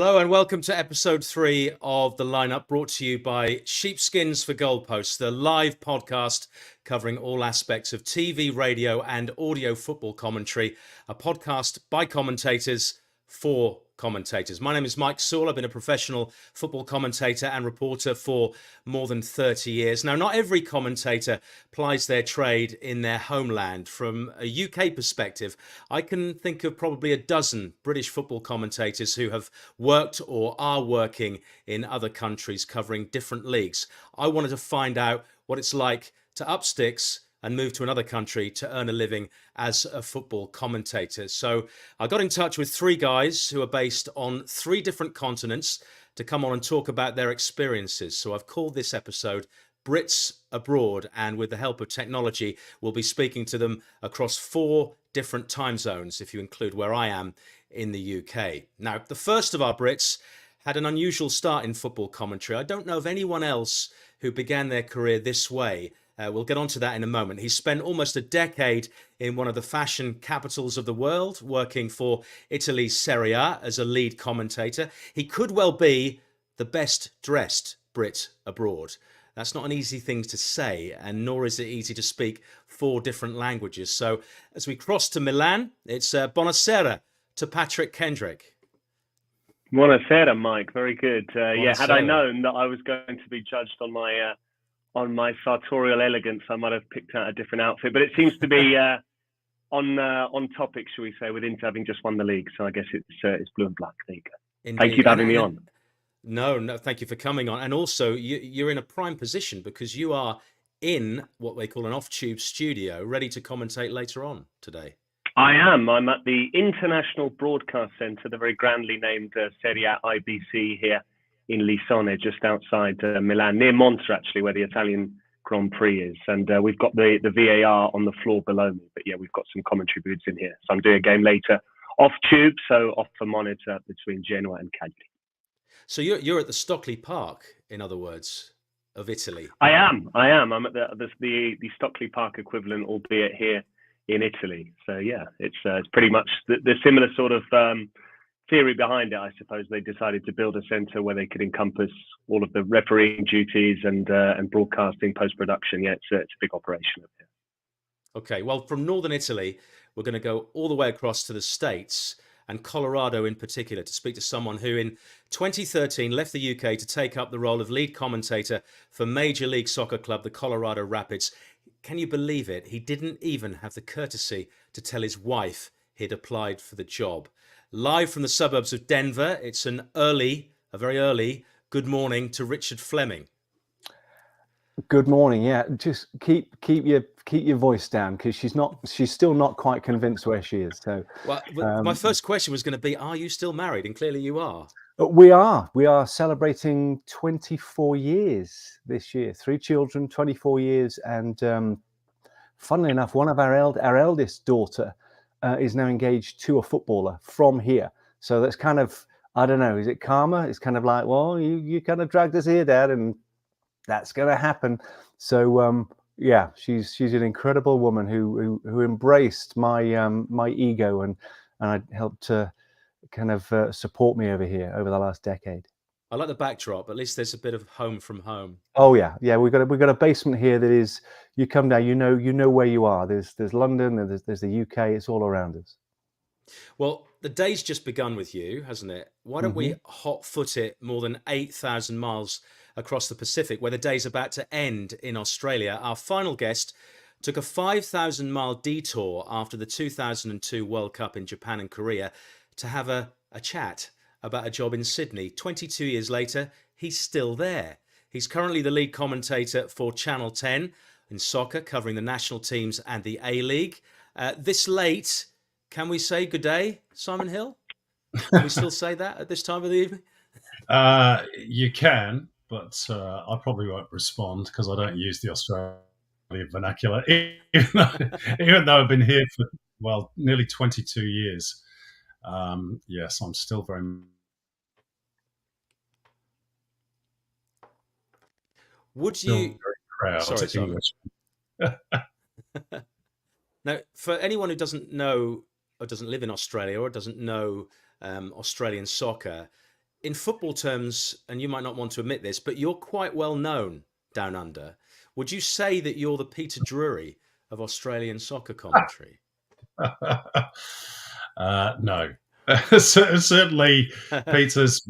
Hello and welcome to episode 3 of The Lineup, brought to you by Sheepskins for Goalposts, the live podcast covering all aspects of TV, radio and audio football commentary, a podcast by commentators for commentators. My name is Mike Saul. I've been a professional football commentator and reporter for more than 30 years. Now, not every commentator plies their trade in their homeland. From a UK perspective, I can think of probably a dozen British football commentators who have worked or are working in other countries covering different leagues. I wanted to find out what it's like to up sticks and move to another country to earn a living as a football commentator. So I got in touch with 3 guys who are based on 3 different continents to come on and talk about their experiences. So I've called this episode Brits Abroad, and with the help of technology, we'll be speaking to them across 4 different time zones, if you include where I am in the UK. Now, the first of our Brits had an unusual start in football commentary. I don't know of anyone else who began their career this way. We'll get onto that in a moment. He spent almost a decade in one of the fashion capitals of the world, working for Italy's Serie A as a lead commentator. He could well be the best dressed Brit abroad. That's not an easy thing to say, and nor is it easy to speak 4 different languages. So as we cross to Milan, it's buonasera to Patrick Kendrick. Buonasera, Mike. Very good. Buonasera. Had I known that I was going to be judged on my sartorial elegance, I might have picked out a different outfit. But it seems to be on topic, shall we say, with Inter having just won the league. So I guess it's blue and black. There you go. Indeed. Thank you for having me on. No, thank you for coming on. And also, you're in a prime position because you are in what they call an off-tube studio, ready to commentate later on today. I am. I'm at the International Broadcast Centre, the very grandly named Serie A IBC here in Lissone, just outside Milan, near Monza, actually, where the Italian Grand Prix is. And we've got the VAR on the floor below me. But yeah, we've got some commentary booths in here. So I'm doing a game later off tube, so off the monitor between Genoa and Cagliari. So you're at the Stockley Park, in other words, of Italy. I am. I'm at the Stockley Park equivalent, albeit here in Italy. So yeah, it's pretty much the similar sort of theory behind it. I suppose they decided to build a centre where they could encompass all of the refereeing duties and broadcasting, post-production. Yeah, it's a big operation up here. Okay, well, from northern Italy, we're going to go all the way across to the States and Colorado in particular to speak to someone who in 2013 left the UK to take up the role of lead commentator for Major League Soccer club, the Colorado Rapids. Can you believe it? He didn't even have the courtesy to tell his wife he'd applied for the job. Live from the suburbs of Denver, it's a very early good morning to Richard Fleming. Good morning. Yeah, just keep your voice down because she's still not quite convinced where she is. So, well, my first question was going to be: are you still married? And clearly, you are. We are celebrating 24 years this year. 3 children, 24 years, and funnily enough, one of our eldest daughter is now engaged to a footballer from here. So that's kind of, I don't know, is it karma? It's kind of like, well, you kind of dragged us here, Dad, and that's going to happen. So yeah, she's an incredible woman who embraced my ego and I helped to kind of support me over here over the last decade. I like the backdrop. At least there's a bit of home from home. Oh yeah. We've got a basement here that is. You come down, you know where you are. There's London, there's the UK. It's all around us. Well, the day's just begun with you, hasn't it? Why don't we hot-foot it more than 8,000 miles across the Pacific, where the day's about to end in Australia? Our final guest took a 5,000-mile detour after the 2002 World Cup in Japan and Korea to have a chat about a job in Sydney. 22 years later, he's still there. He's currently the lead commentator for Channel 10 in soccer, covering the national teams and the A-League. This late, can we say good day, Simon Hill? Can we still say that at this time of the evening? You can, but I probably won't respond because I don't use the Australian vernacular, even though I've been here for, nearly 22 years. Yes, I'm still very... Would you... Very proud Sorry. English. Now, for anyone who doesn't know or doesn't live in Australia or doesn't know Australian soccer, in football terms, and you might not want to admit this, but you're quite well known down under. Would you say that you're the Peter Drury of Australian soccer commentary? No. Certainly, Peter's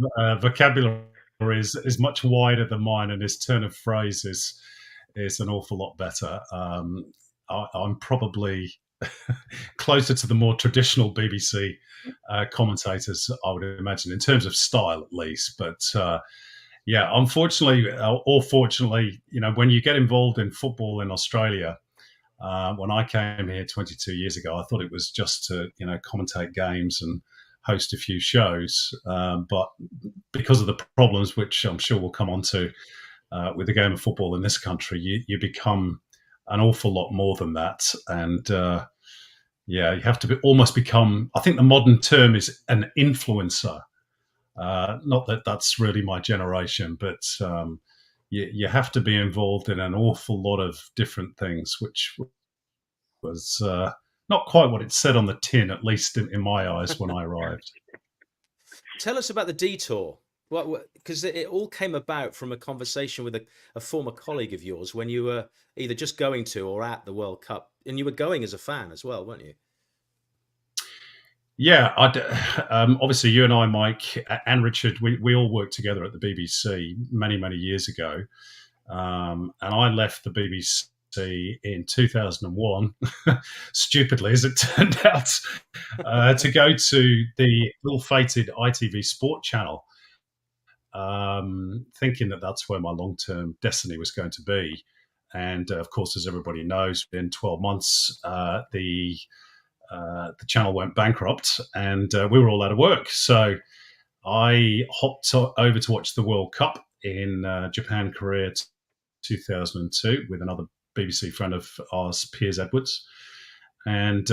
vocabulary is much wider than mine, and his turn of phrase is an awful lot better. I'm probably closer to the more traditional BBC commentators, I would imagine, in terms of style at least. But yeah, unfortunately or fortunately, when you get involved in football in Australia, when I came here 22 years ago, I thought it was just to commentate games and host a few shows. But because of the problems, which I'm sure we'll come on to with the game of football in this country, you become an awful lot more than that. And yeah, you have to almost become, I think the modern term is an influencer. Not that that's really my generation, but you have to be involved in an awful lot of different things, which was not quite what it said on the tin, at least in my eyes when I arrived. Tell us about the detour. Because it all came about from a conversation with a former colleague of yours when you were either just going to or at the World Cup, and you were going as a fan as well, weren't you? Yeah, obviously you and I, Mike, and Richard, we all worked together at the BBC many, many years ago. And I left the BBC in 2001, stupidly as it turned out, to go to the ill-fated ITV Sport channel, thinking that that's where my long-term destiny was going to be. And of course, as everybody knows, within 12 months, the channel went bankrupt and we were all out of work. So I hopped over to watch the World Cup in Japan, Korea, 2002 with another BBC friend of ours, Piers Edwards. And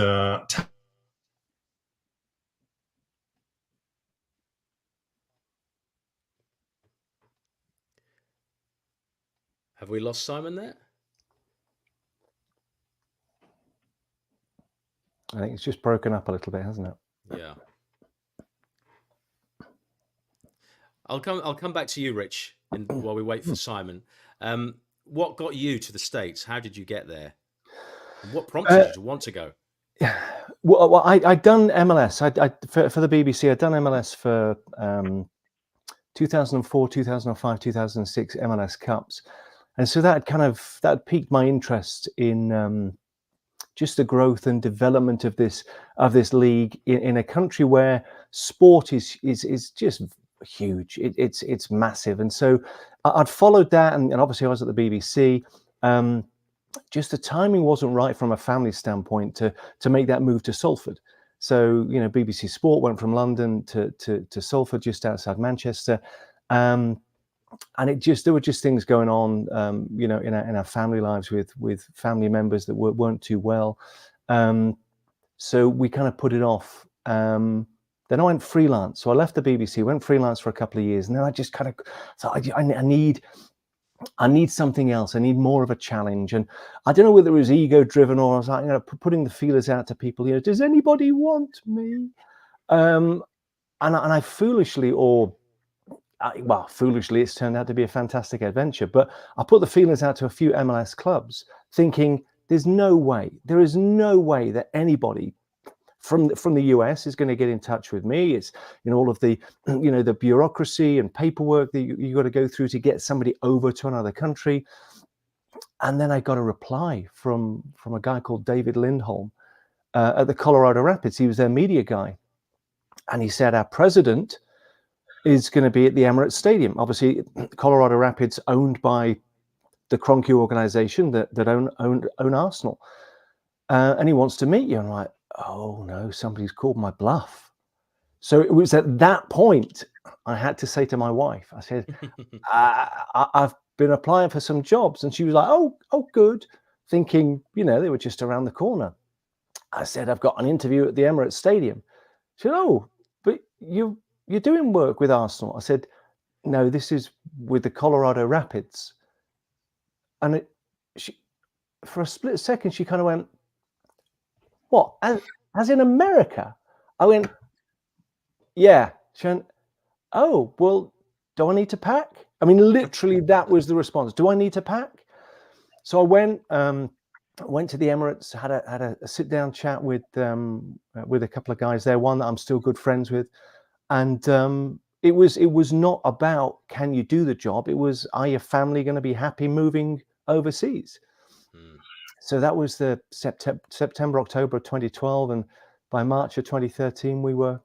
Have we lost Simon there? I think it's just broken up a little bit, hasn't it? Yeah. I'll come back to you, Rich, while we wait for Simon. What got you to the States? How did you get there? What prompted you to want to go? Well, I'd done MLS. For the BBC, I'd done MLS for 2004, 2005, 2006 MLS Cups, and so that piqued my interest in just the growth and development of this league in a country where sport is just huge. It's massive, and so I'd followed that, and obviously I was at the BBC. Just the timing wasn't right from a family standpoint to make that move to Salford. So BBC Sport went from London to Salford, just outside Manchester, and there were just things going on, in our family lives with family members that weren't too well. So we kind of put it off. Then I went freelance. So I left the BBC, went freelance for a couple of years, and then I just kind of thought, I need something else. I need more of a challenge. And I don't know whether it was ego driven or I was like, putting the feelers out to people, does anybody want me? And I foolishly, it's turned out to be a fantastic adventure. But I put the feelers out to a few MLS clubs thinking there is no way that anybody from the US is going to get in touch with me. It's all of the the bureaucracy and paperwork that you got to go through to get somebody over to another country. And then I got a reply from a guy called David Lindholm at the Colorado Rapids. He was their media guy, and he said our president is going to be at the Emirates Stadium. Obviously, Colorado Rapids owned by the Kroenke organization that own Arsenal, and he wants to meet you. And I'm like, oh no, somebody's called my bluff. So it was at that point I had to say to my wife, I said, I've been applying for some jobs. And she was like, oh good, thinking, they were just around the corner. I said, I've got an interview at the Emirates Stadium. She said, oh, but you're doing work with Arsenal. I said, no, this is with the Colorado Rapids. And for a split second, she kind of went, what, as in America? I went, yeah. She went, oh, well, do I need to pack? I mean, literally, that was the response. Do I need to pack? So I went to the Emirates, had a sit down chat with a couple of guys there. One that I'm still good friends with, and it was not about can you do the job. It was, are your family going to be happy moving overseas? So that was the September, October of 2012, and by March of 2013 we were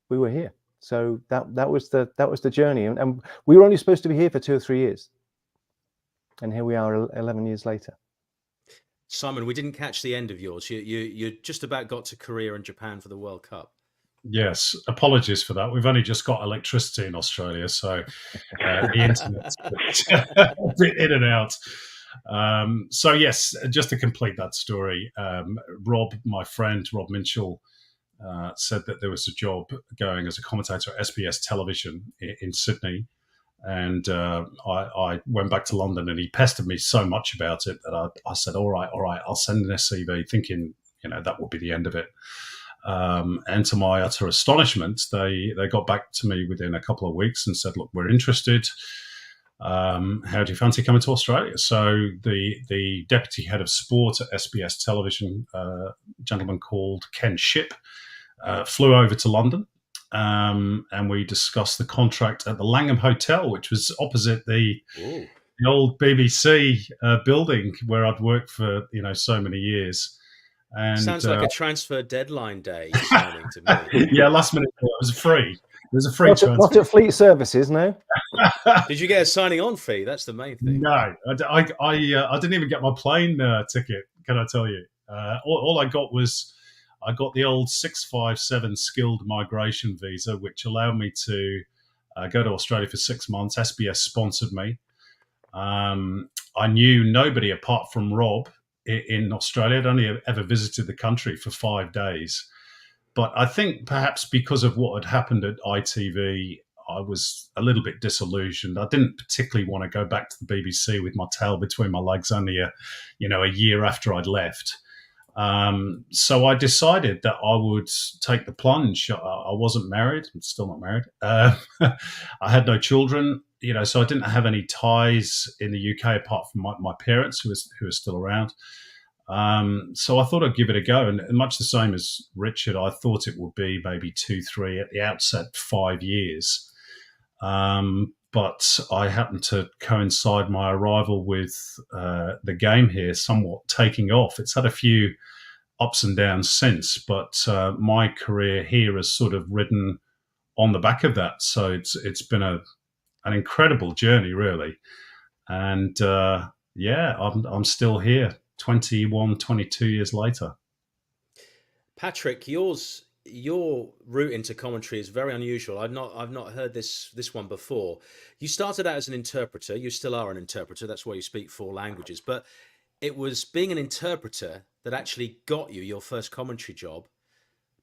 here. So that was the journey, and we were only supposed to be here for 2 or 3 years, and here we are 11 years later. Simon, we didn't catch the end of yours. You just about got to Korea and Japan for the World Cup. Yes, apologies for that. We've only just got electricity in Australia, so the internet's a bit in and out. So yes, just to complete that story, Rob, my friend Rob Minchell, said that there was a job going as a commentator at SBS Television in Sydney, and I went back to London, and he pestered me so much about it that I said, all right, I'll send in a CV, thinking that would be the end of it. And to my utter astonishment, they got back to me within a couple of weeks and said, look, we're interested. How do you fancy coming to Australia? So the deputy head of sport at SBS Television, a gentleman called Ken Shipp, flew over to London, and we discussed the contract at the Langham Hotel, which was opposite the old BBC building where I'd worked for so many years. And sounds like a transfer deadline day sounding to me. Yeah, last minute. It was free. It was a free transfer. Not at Fleet Services, no. Did you get a signing on fee? That's the main thing. No, I didn't even get my plane ticket. Can I tell you? All I got was the old 657 skilled migration visa, which allowed me to go to Australia for 6 months. SBS sponsored me. I knew nobody apart from Rob in Australia. I'd only ever visited the country for 5 days. But I think perhaps because of what had happened at ITV, I was a little bit disillusioned. I didn't particularly want to go back to the BBC with my tail between my legs only a year after I'd left. So I decided that I would take the plunge. I wasn't married. I'm still not married. I had no children, so I didn't have any ties in the UK apart from my parents who are still around. So I thought I'd give it a go. And much the same as Richard, I thought it would be maybe 2, 3, at the outset, 5 years. But I happened to coincide my arrival with the game here somewhat taking off. It's had a few ups and downs since, but my career here has sort of ridden on the back of that. So it's been an incredible journey, really. And I'm still here 21, 22 years later. Patrick, your route into commentary is very unusual. I've not heard this one before. You started out as an interpreter. You still are an interpreter. That's why you speak 4 languages. But it was being an interpreter that actually got you your first commentary job.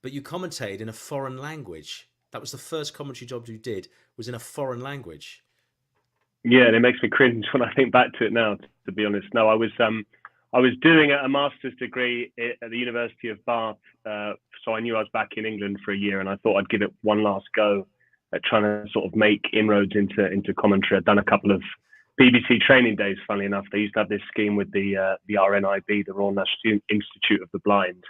But you commentated in a foreign language. That was the first commentary job you did, was in a foreign language. Yeah, and it makes me cringe when I think back to it now, to be honest. No, I was doing a master's degree at the University of Bath, so I knew I was back in England for a year, and I thought I'd give it one last go at trying to sort of make inroads into commentary. I'd done a couple of BBC training days, funnily enough. They used to have this scheme with the RNIB, the Royal National Institute of the Blind,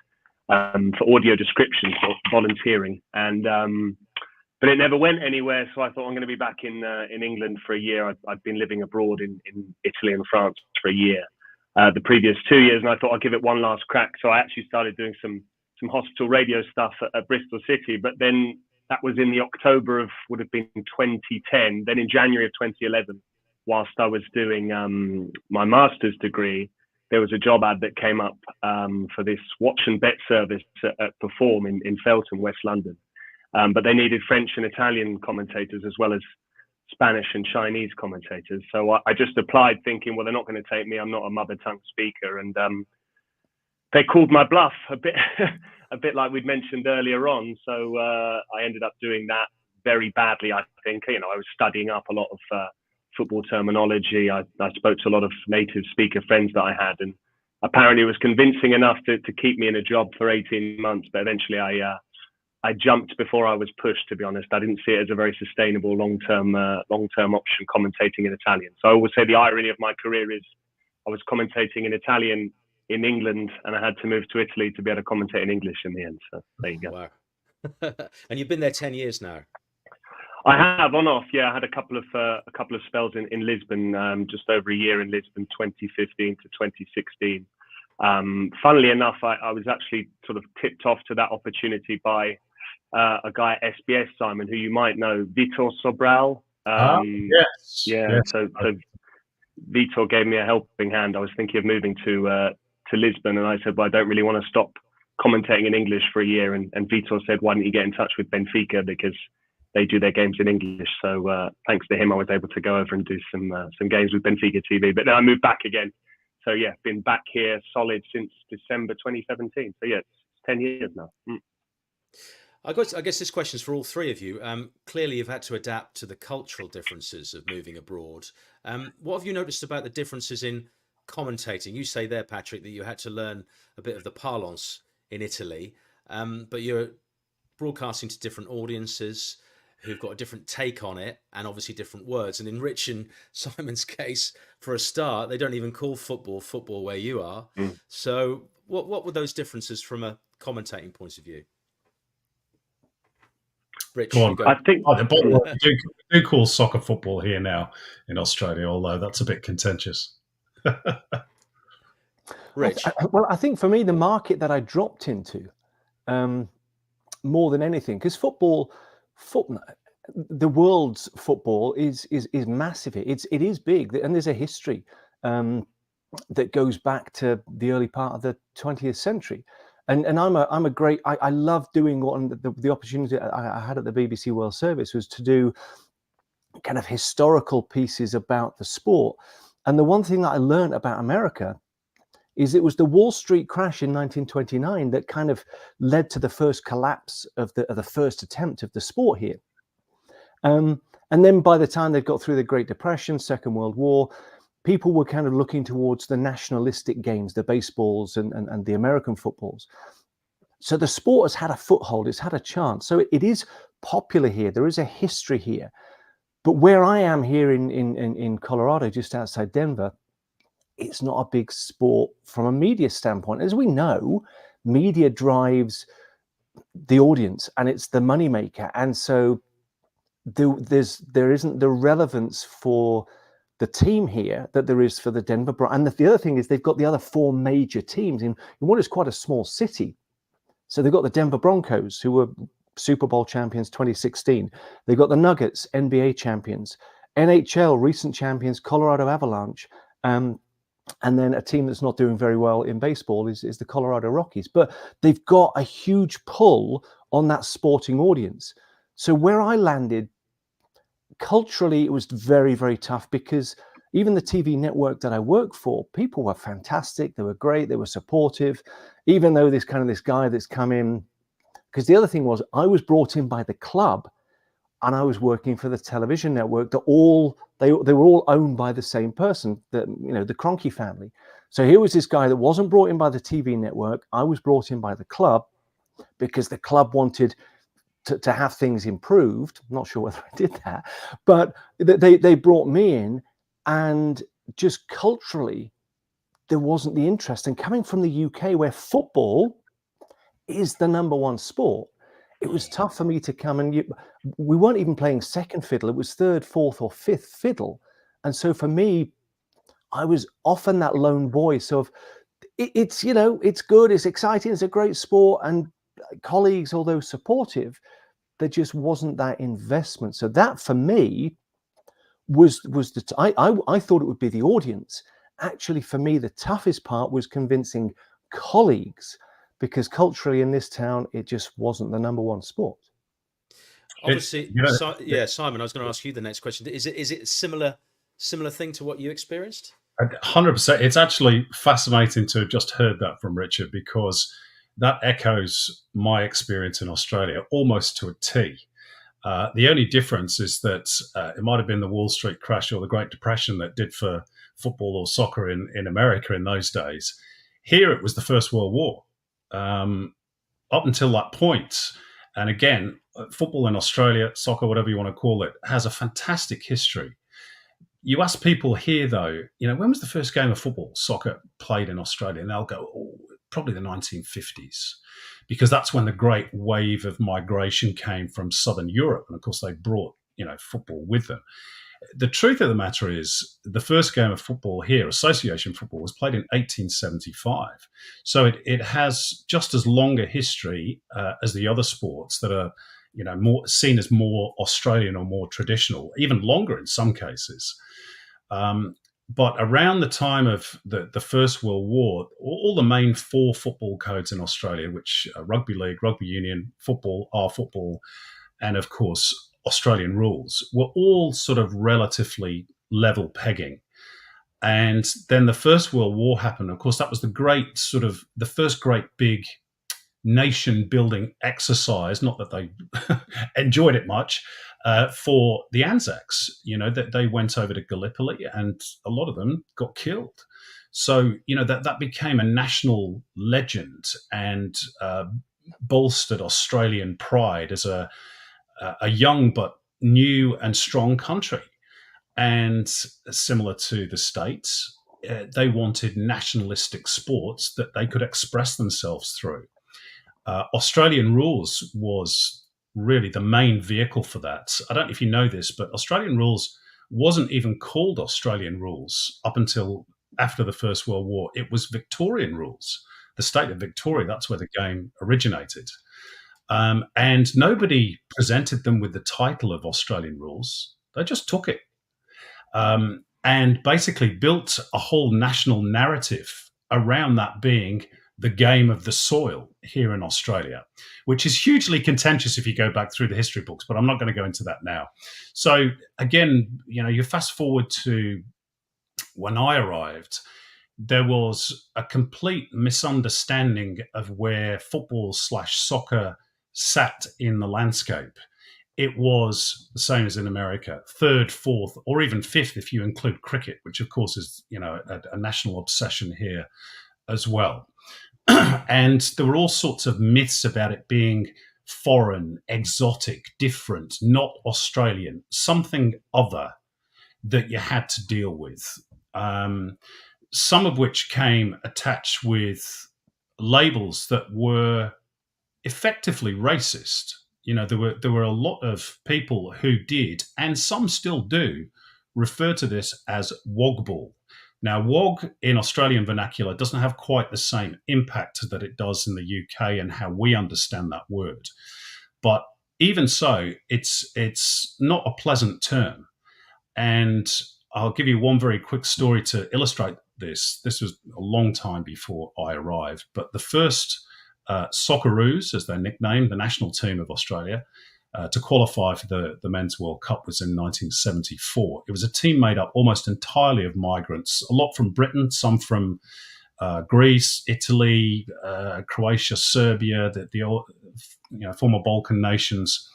for audio description, for volunteering, and but it never went anywhere. So I thought I'm going to be back in England for a year. I'd been living abroad in Italy and France for a year. The previous 2 years, and I thought I'd give it one last crack. So I actually started doing some hospital radio stuff at Bristol City, but then that was in the October of, would have been 2010. Then in January of 2011, whilst I was doing my master's degree, there was a job ad that came up for this watch and bet service at Perform in Feltham, West London. But they needed French and Italian commentators as well as Spanish and Chinese commentators. So I just applied thinking, well, they're not going to take me. I'm not a mother tongue speaker. And they called my bluff a bit like we'd mentioned earlier on. So I ended up doing that very badly, I think. I was studying up a lot of football terminology. I spoke to a lot of native speaker friends that I had, and apparently it was convincing enough to keep me in a job for 18 months. But eventually I I jumped before I was pushed, to be honest. I didn't see it as a very sustainable long-term option, commentating in Italian. So I always say the irony of my career is I was commentating in Italian in England, and I had to move to Italy to be able to commentate in English in the end. So there you go. Wow. And you've been there 10 years now. I have on off. Yeah, I had a couple of spells in Lisbon, just over a year in Lisbon, 2015 to 2016. Funnily enough, I was actually sort of tipped off to that opportunity by a guy at SBS, Simon, who you might know, Vitor Sobral. Yes. Yeah. Yes. So Vitor gave me a helping hand. I was thinking of moving to Lisbon, and I said, well, I don't really want to stop commentating in English for a year. And Vitor said, why don't you get in touch with Benfica, because they do their games in English. So thanks to him, I was able to go over and do some games with Benfica TV. But then I moved back again. So yeah, been back here solid since December 2017. So yeah, it's 10 years now. I guess this question's for all three of you. Clearly, you've had to adapt to the cultural differences of moving abroad. What have you noticed about the differences in commentating? You say there, Patrick, that you had to learn a bit of the parlance in Italy, but you're broadcasting to different audiences who've got a different take on it, and obviously different words. And in Rich and Simon's case, for a start, they don't even call football where you are. So what were those differences from a commentating point of view? Rich, Go on. go. I think we do call soccer football here now in Australia, although that's a bit contentious. Rich? Well, I think for me, the market that I dropped into, more than anything, because the world's football is massive. It is big, and there's a history that goes back to the early part of the 20th century. And I love doing the opportunity I had at the BBC World Service was to do kind of historical pieces about the sport. And the one thing that I learned about America is it was the Wall Street crash in 1929 that kind of led to the first collapse of the first attempt of the sport here. And then by the time they got through the Great Depression, Second World War, people were kind of looking towards the nationalistic games, the baseballs and the American footballs. So the sport has had a foothold, it's had a chance. So it is popular here. There is a history here. But where I am here in Colorado, just outside Denver, it's not a big sport from a media standpoint. As we know, media drives the audience and it's the moneymaker. And so there isn't the relevance for the team here that there is for the Denver Broncos. And the other thing is they've got the other four major teams in what is quite a small city. So they've got the Denver Broncos, who were Super Bowl champions 2016. They've got the Nuggets, NBA champions, NHL, recent champions, Colorado Avalanche. And then a team that's not doing very well in baseball is the Colorado Rockies. But they've got a huge pull on that sporting audience. So where I landed, culturally, it was very, very tough because even the TV network that I work for, people were fantastic. They were great. They were supportive, even though this guy that's come in. Because the other thing was I was brought in by the club and I was working for the television network that they were all owned by the same person, the Kroenke family. So here was this guy that wasn't brought in by the TV network. I was brought in by the club because the club wanted to have things improved. I'm not sure whether I did that, but they brought me in, and just culturally, there wasn't the interest. And coming from the UK, where football is the number one sport, it was tough for me to come and we weren't even playing second fiddle. It was third, fourth, or fifth fiddle. And so for me, I was often that lone voice of it's good, it's exciting, it's a great sport, and colleagues, although supportive, there just wasn't that investment. So that for me was I thought it would be the audience. Actually, for me, the toughest part was convincing colleagues, because culturally in this town, it just wasn't the number one sport. Obviously, Simon, I was going to ask you the next question. Is it a similar thing to what you experienced? 100%. It's actually fascinating to have just heard that from Richard, because that echoes my experience in Australia almost to a T. The only difference is that it might have been the Wall Street crash or the Great Depression that did for football or soccer in America in those days. Here it was the First World War. Up until that point, And again, football in Australia, soccer, whatever you want to call it, has a fantastic history. You ask people here, though, when was the first game of football, soccer played in Australia? And they'll go, probably the 1950s, because that's when the great wave of migration came from Southern Europe. And of course, they brought, football with them. The truth of the matter is the first game of football here, association football, was played in 1875. So it has just as long a history as the other sports that are, more seen as more Australian or more traditional, even longer in some cases. But around the time of the First World War, all the main 4 football codes in Australia, which are rugby league, rugby union, football, R-football, and of course Australian rules, were all sort of relatively level pegging. And then the First World War happened. Of course, that was the first great big nation building exercise, not that they enjoyed it much, for the Anzacs. That they went over to Gallipoli and a lot of them got killed. So, that became a national legend and bolstered Australian pride as a young but new and strong country. And similar to the States, they wanted nationalistic sports that they could express themselves through. Australian rules was really the main vehicle for that. I don't know if you know this, but Australian rules wasn't even called Australian rules up until after the First World War. It was Victorian rules. The state of Victoria, that's where the game originated. And nobody presented them with the title of Australian rules. They just took it and basically built a whole national narrative around that being the game of the soil here in Australia, which is hugely contentious if you go back through the history books, but I'm not going to go into that now. So again, you fast forward to when I arrived, there was a complete misunderstanding of where football/soccer sat in the landscape. It was the same as in America, 3rd, 4th, or even 5th if you include cricket, which of course is, a national obsession here as well. And there were all sorts of myths about it being foreign, exotic, different, not Australian, something other that you had to deal with. Some of which came attached with labels that were effectively racist. There were a lot of people who did, and some still do, refer to this as wogball. Now, wog in Australian vernacular doesn't have quite the same impact that it does in the UK and how we understand that word. But even so, it's not a pleasant term. And I'll give you one very quick story to illustrate this. This was a long time before I arrived, but the first Socceroos, as they're nicknamed, the national team of Australia, to qualify for the Men's World Cup was in 1974. It was a team made up almost entirely of migrants, a lot from Britain, some from Greece, Italy, Croatia, Serbia, the former Balkan nations.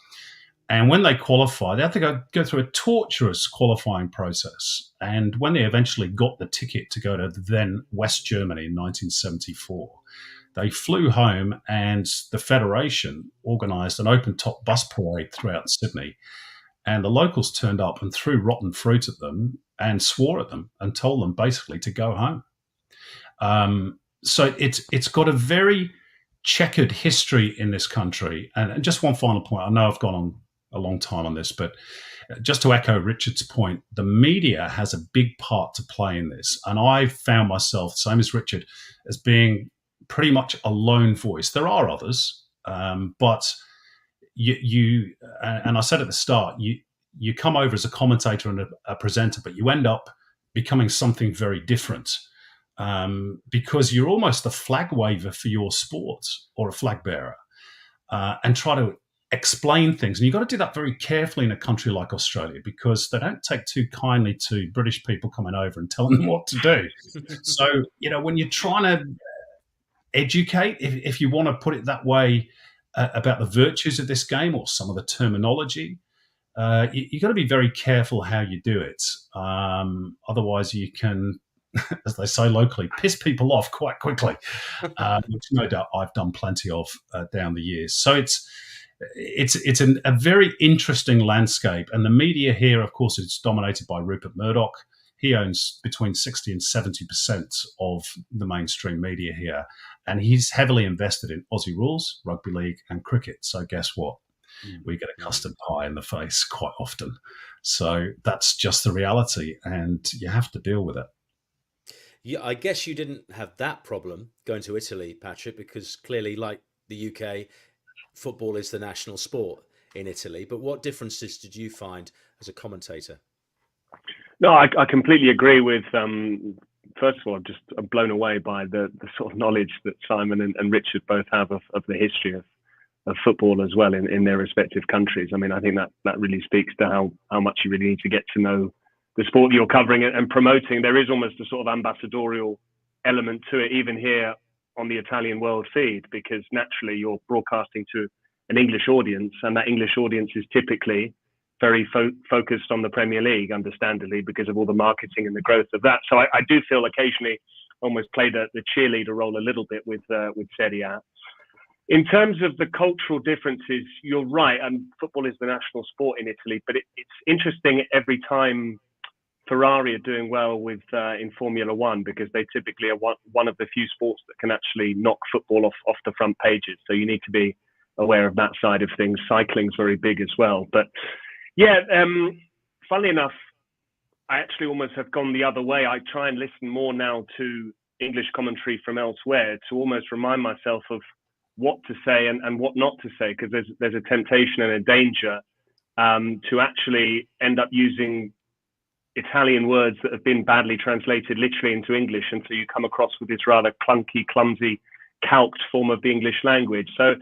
And when they qualified, they had to go through a torturous qualifying process. And when they eventually got the ticket to go to then West Germany in 1974, they flew home and the Federation organised an open-top bus parade throughout Sydney. And the locals turned up and threw rotten fruit at them and swore at them and told them basically to go home. So it's got a very checkered history in this country. And just one final point. I know I've gone on a long time on this, but just to echo Richard's point, the media has a big part to play in this. And I found myself, same as Richard, as being pretty much a lone voice. There are others, but you and I said at the start, you come over as a commentator and a presenter, but you end up becoming something very different because you're almost a flag waver for your sport or a flag bearer and try to explain things. And you've got to do that very carefully in a country like Australia because they don't take too kindly to British people coming over and telling them what to do. So, when you're trying to educate, if you want to put it that way, about the virtues of this game or some of the terminology, you've got to be very careful how you do it. Otherwise, you can, as they say locally, piss people off quite quickly, which no doubt I've done plenty of down the years. So it's a very interesting landscape. And the media here, of course, is dominated by Rupert Murdoch. He owns between 60 and 70% of the mainstream media here. And he's heavily invested in Aussie rules, rugby league, and cricket. So guess what? We get a custard pie in the face quite often. So that's just the reality, and you have to deal with it. Yeah, I guess you didn't have that problem going to Italy, Patrick, because clearly, like the UK, football is the national sport in Italy. But what differences did you find as a commentator? No, I completely agree with. First of all, I'm blown away by the sort of knowledge that Simon and Richard both have of the history of football as well in their respective countries. I mean, I think that really speaks to how much you really need to get to know the sport that you're covering and promoting. There is almost a sort of ambassadorial element to it, even here on the Italian world feed, because naturally you're broadcasting to an English audience, and that English audience is typically very focused on the Premier League, understandably, because of all the marketing and the growth of that. So I do feel occasionally almost played the cheerleader role a little bit with Serie A. In terms of the cultural differences, you're right, and football is the national sport in Italy, but it's interesting every time Ferrari are doing well with in Formula One, because they typically are one of the few sports that can actually knock football off the front pages. So you need to be aware of that side of things. Cycling's very big as well. But yeah, funnily enough, I actually almost have gone the other way. I try and listen more now to English commentary from elsewhere to almost remind myself of what to say and what not to say, because there's a temptation and a danger to actually end up using Italian words that have been badly translated literally into English, and so you come across with this rather clunky, clumsy, calqued form of the English language. So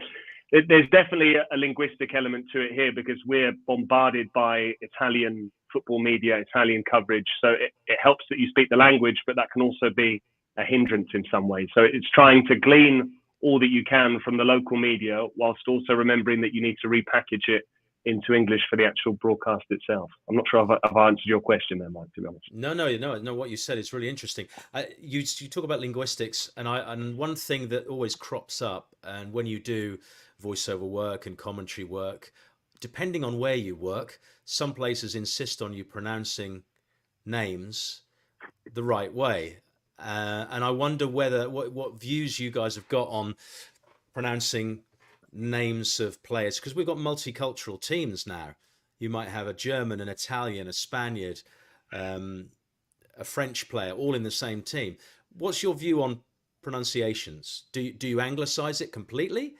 there's definitely a linguistic element to it here, because we're bombarded by Italian football media, Italian coverage. So it helps that you speak the language, but that can also be a hindrance in some ways. So it's trying to glean all that you can from the local media, whilst also remembering that you need to repackage it into English for the actual broadcast itself. I'm not sure if I've answered your question there, Mike, to be honest. No. What you said is really interesting. You talk about linguistics, and one thing that always crops up, and when you do voiceover work and commentary work, depending on where you work, some places insist on you pronouncing names the right way. And I wonder what views you guys have got on pronouncing names of players, because we've got multicultural teams now. You might have a German, an Italian, a Spaniard, a French player, all in the same team. What's your view on pronunciations? Do you anglicize it completely,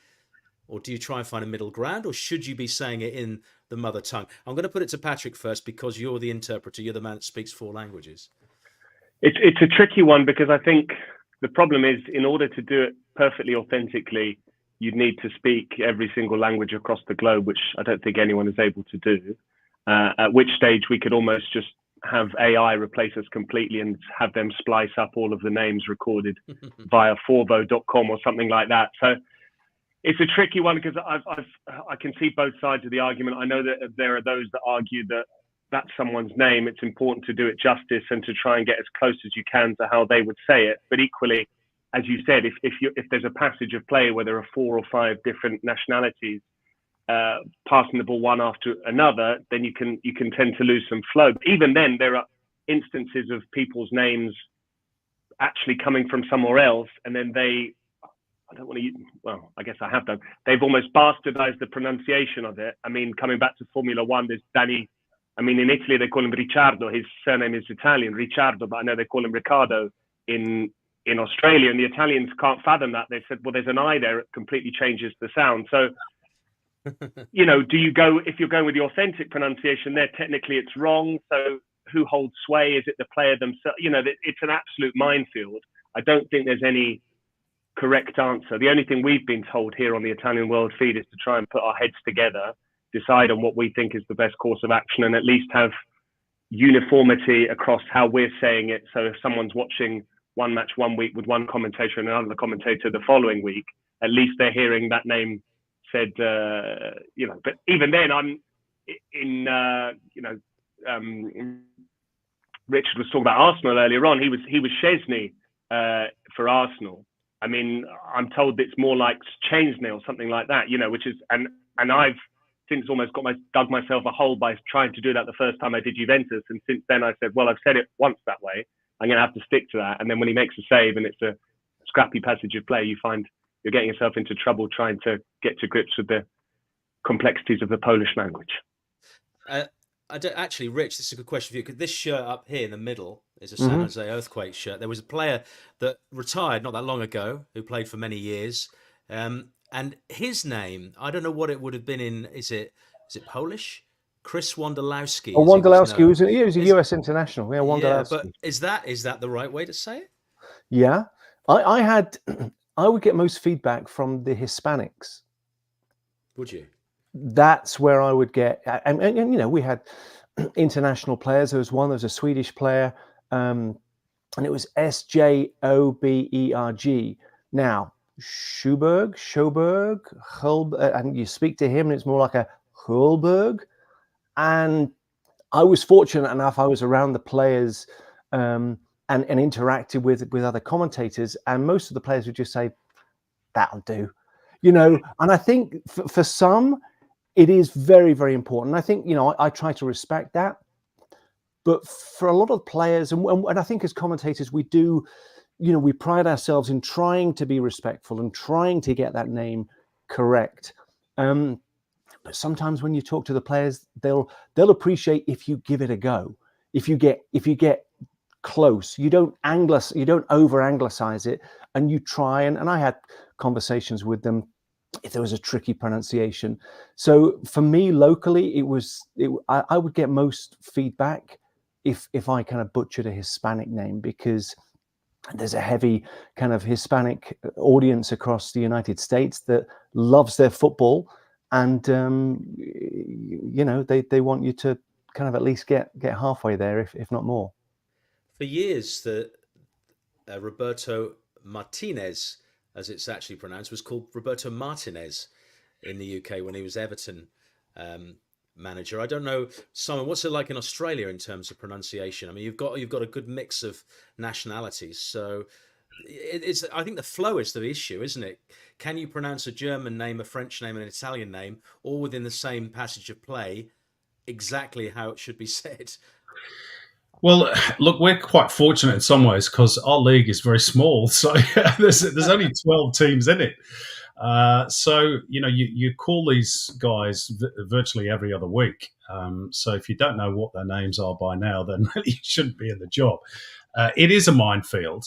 or do you try and find a middle ground, or should you be saying it in the mother tongue? I'm going to put it to Patrick first, because you're the interpreter. You're the man that speaks 4 languages. It's a tricky one, because I think the problem is, in order to do it perfectly authentically, you'd need to speak every single language across the globe, which I don't think anyone is able to do. At which stage we could almost just have AI replace us completely and have them splice up all of the names recorded via forvo.com or something like that. So it's a tricky one, because I can see both sides of the argument. I know that there are those that argue that that's someone's name. It's important to do it justice and to try and get as close as you can to how they would say it. But equally, as you said, if there's a passage of play where there are 4 or 5 different nationalities passing the ball one after another, then you can tend to lose some flow. But even then, there are instances of people's names actually coming from somewhere else, and then I guess I have done. They've almost bastardized the pronunciation of it. I mean, coming back to Formula One, there's Danny. I mean, in Italy, they call him Ricciardo. His surname is Italian, Ricciardo, but I know they call him Riccardo in Australia, and the Italians can't fathom that. They said, well, there's an I there. It completely changes the sound. So, if you're going with the authentic pronunciation there, technically it's wrong. So who holds sway? Is it the player themselves? It's an absolute minefield. I don't think there's any correct answer. The only thing we've been told here on the Italian World Feed is to try and put our heads together, decide on what we think is the best course of action, and at least have uniformity across how we're saying it. So if someone's watching one match one week with one commentator and another commentator the following week, at least they're hearing that name said, but even then Richard was talking about Arsenal earlier on. He was Szczesny for Arsenal. I mean, I'm told it's more like Chainsney or something like that, which is, and I've since almost dug myself a hole by trying to do that the first time I did Juventus. And since then I said, well, I've said it once that way. I'm going to have to stick to that. And then when he makes a save and it's a scrappy passage of play, you find you're getting yourself into trouble trying to get to grips with the complexities of the Polish language. Actually, Rich, this is a good question for you. Because this shirt up here in the middle is a San Jose Earthquake shirt. There was a player that retired not that long ago who played for many years. And his name, I don't know what it would have been in. Is it Polish? Chris Wondolowski. Oh, Wondolowski was a US international. Yeah, Wondolowski. Yeah, but is that the right way to say it? Yeah, I would get most feedback from the Hispanics. Would you? That's where I would get, and we had international players. There was a Swedish player, and it was Sjoberg. Now, Sjoberg, and you speak to him, and it's more like a Hulberg. And I was fortunate enough; I was around the players, and interacted with other commentators, and most of the players would just say, "That'll do," And I think for some, it is very, very important. I think I try to respect that, but for a lot of players, and I think as commentators, we do. We pride ourselves in trying to be respectful and trying to get that name correct. But sometimes when you talk to the players, they'll appreciate if you give it a go. If you get close, you don't over anglicize it, and you try. And I had conversations with them if there was a tricky pronunciation. So for me locally, I would get most feedback if I kind of butchered a Hispanic name, because there's a heavy kind of Hispanic audience across the United States that loves their football, and they want you to kind of at least get halfway there, if not more. For years, the Roberto Martinez, as it's actually pronounced, was called Roberto Martinez in the UK when he was Everton manager. I don't know, Simon, what's it like in Australia in terms of pronunciation? I mean, you've got a good mix of nationalities, so it's I think the flow is the issue, isn't it? Can you pronounce a German name, a French name, and an Italian name all within the same passage of play exactly how it should be said? Well, look, we're quite fortunate in some ways because our league is very small, so there's only 12 teams in it. So you call these guys virtually every other week. So if you don't know what their names are by now, then really you shouldn't be in the job. It is a minefield.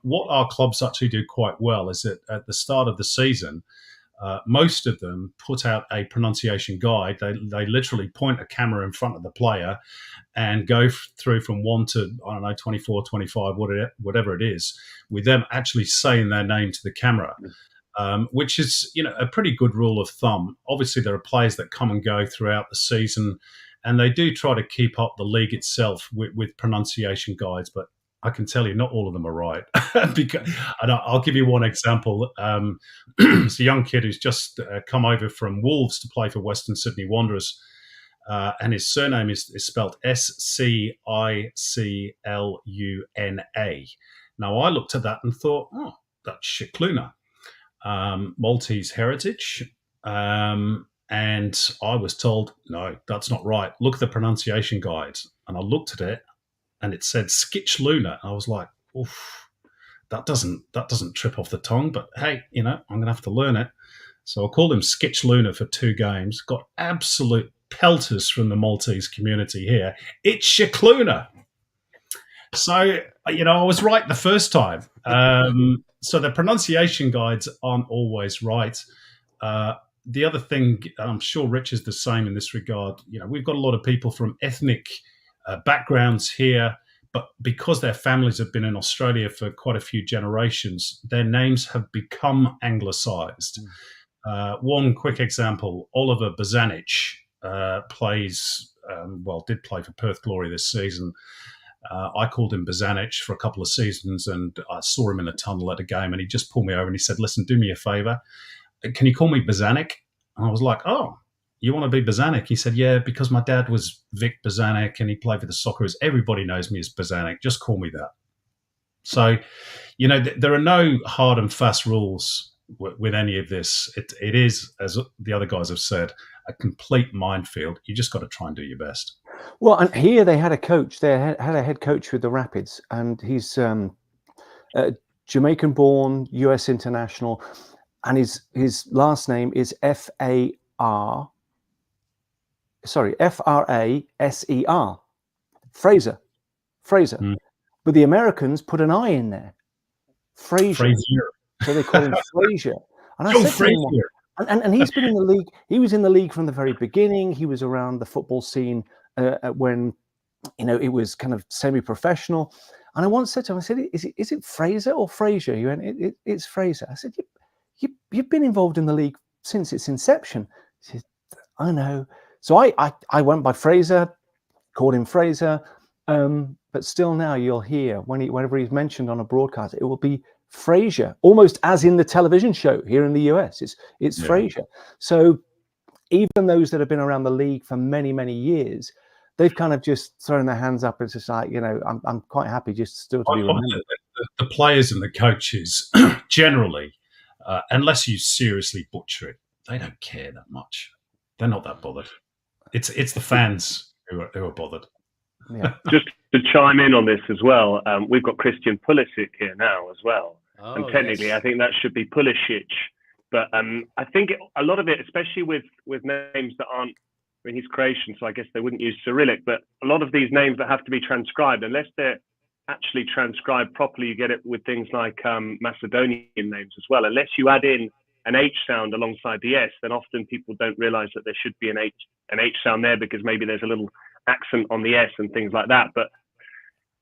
What our clubs actually do quite well is that at the start of the season, most of them put out a pronunciation guide. They literally point a camera in front of the player and go through from 1 to, 24, 25, whatever it is, with them actually saying their name to the camera. Which is, a pretty good rule of thumb. Obviously, there are players that come and go throughout the season, and they do try to keep up the league itself with pronunciation guides. But I can tell you, not all of them are right. Because, and I'll give you one example. It's a young kid who's just come over from Wolves to play for Western Sydney Wanderers, and his surname is spelled Scicluna. Now, I looked at that and thought, oh, that's Scicluna. Maltese heritage, and I was told, no, that's not right. Look at the pronunciation guide. And I looked at it and it said Scicluna. I was like, oof, that doesn't trip off the tongue, but hey, I'm gonna have to learn it. So I called him Scicluna for 2 games, got absolute pelters from the Maltese community here. It's Scicluna. So, I was right the first time. So the pronunciation guides aren't always right. The other thing, and I'm sure Rich is the same in this regard, we've got a lot of people from ethnic backgrounds here, but because their families have been in Australia for quite a few generations, their names have become anglicised. One quick example, Oliver Bozanic did play for Perth Glory this season. I called him Bozanic for a couple of seasons, and I saw him in a tunnel at a game, and he just pulled me over and he said, listen, do me a favour. Can you call me Bozanic? And I was like, oh, you want to be Bozanic? He said, yeah, because my dad was Vic Bozanic and he played for the Socceroos. Everybody knows me as Bozanic. Just call me that. So, there are no hard and fast rules with any of this. It is, as the other guys have said, a complete minefield. You just got to try and do your best. Well, and here they had a coach. They had a head coach with the Rapids, and he's Jamaican-born, US international, and his last name is Fraser. Fraser. Mm. But the Americans put an I in there. Fraser. So they call him Fraser. And I said to him, and he's been in the league. He was in the league from the very beginning. He was around the football scene when, it was kind of semi-professional. And I once said to him, I said, is it Fraser or Fraser? He went, it's Fraser. I said, you've been involved in the league since its inception. He said, I know. So I went by Fraser, called him Fraser. But still now you'll hear whenever he's mentioned on a broadcast, it will be Fraser, almost as in the television show here in the US. It's Fraser. So even those that have been around the league for many, many years, they've kind of just thrown their hands up and just like, I'm quite happy just still to be remembered. The players and the coaches generally, unless you seriously butcher it, they don't care that much. They're not that bothered. It's the fans who are bothered. Yeah. Just to chime in on this as well, we've got Christian Pulisic here now as well. Oh, and technically, yes. I think that should be Pulisic. But I think a lot of it, especially with names that aren't, I mean, he's Croatian, so I guess they wouldn't use Cyrillic, but a lot of these names that have to be transcribed, unless they're actually transcribed properly, you get it with things like Macedonian names as well. Unless you add in an H sound alongside the S, then often people don't realize that there should be an H sound there because maybe there's a little accent on the S and things like that. But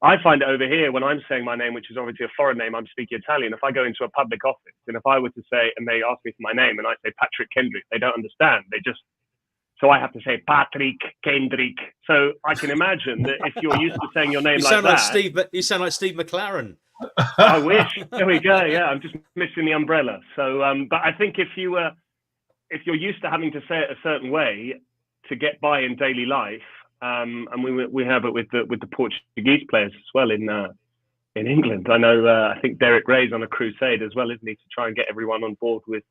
I find it over here when I'm saying my name, which is obviously a foreign name, I'm speaking Italian. If I go into a public office and if I were to say, and they ask me for my name and I say Patrick Kendrick, they don't understand. So I have to say Patrick Kendrick. So I can imagine that if you're used to saying your name you sound like Steve McLaren. I wish. There we go. Yeah, I'm just missing the umbrella. So, but I think if you're used to having to say it a certain way to get by in daily life, and we have it with the Portuguese players as well in England. I know. I think Derek Ray's on a crusade as well, isn't he, to try and get everyone on board with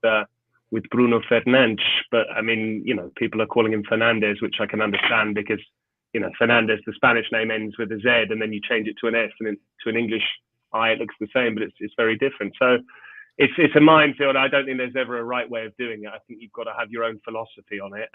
Bruno Fernandes. But I mean, people are calling him Fernandes, which I can understand because Fernandes, the Spanish name ends with a Z, and then you change it to an S and then to an English I, it looks the same, but it's very different. So it's a minefield. I don't think there's ever a right way of doing it. I think you've got to have your own philosophy on it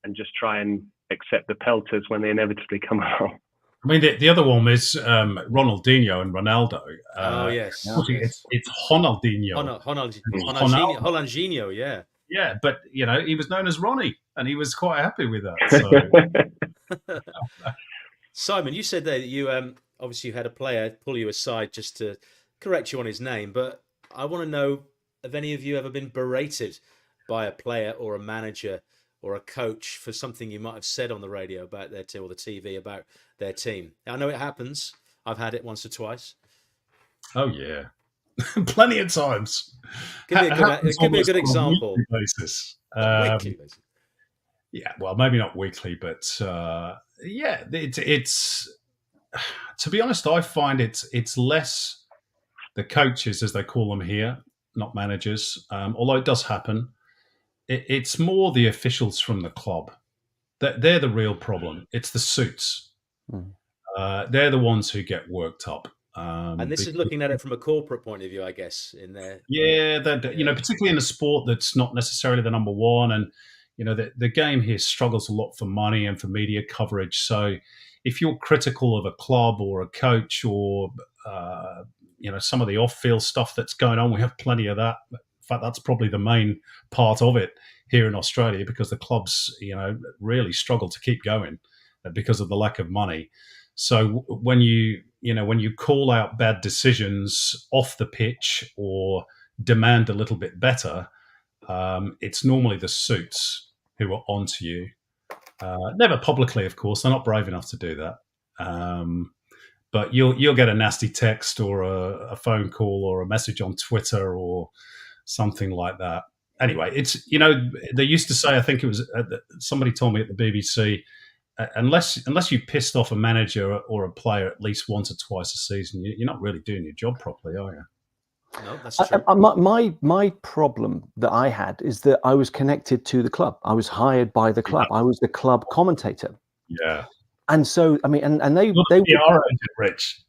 and just try and accept the pelters when they inevitably come along. I mean, the other one is Ronaldinho and Ronaldo. Oh, yes. It's Ronaldinho. Ronaldinho, yeah. Yeah, but, he was known as Ronnie, and he was quite happy with that. So. Simon, you said there that you obviously you had a player pull you aside just to correct you on his name, but I want to know, have any of you ever been berated by a player or a manager or a coach for something you might have said on the radio about their team or the TV about their team? I know it happens. I've had it once or twice. Oh, yeah. Plenty of times. Give me a good example. Weekly basis. Weekly basis. Yeah, well, maybe not weekly, but it's to be honest, I find it's less the coaches, as they call them here, not managers, although it does happen. It's more the officials from the club. They're the real problem. It's the suits. They're the ones who get worked up. And this is looking at it from a corporate point of view, I guess, in there. Yeah, particularly in a sport that's not necessarily the number one. And, the game here struggles a lot for money and for media coverage. So if you're critical of a club or a coach or, some of the off-field stuff that's going on, we have plenty of that. In fact, that's probably the main part of it here in Australia because the clubs, really struggle to keep going because of the lack of money. So when you call out bad decisions off the pitch or demand a little bit better, it's normally the suits who are onto you. Never publicly, of course. They're not brave enough to do that. But you'll get a nasty text or a phone call or a message on Twitter or something like that. Anyway, it's, they used to say, I think it was somebody told me at the BBC, unless you pissed off a manager or a player at least once or twice a season, you're not really doing your job properly, are you? No, that's true. My problem that I had is that I was connected to the club. I was hired by the club. I was the club commentator. Yeah. And so, I mean, and they PR agent, Rich.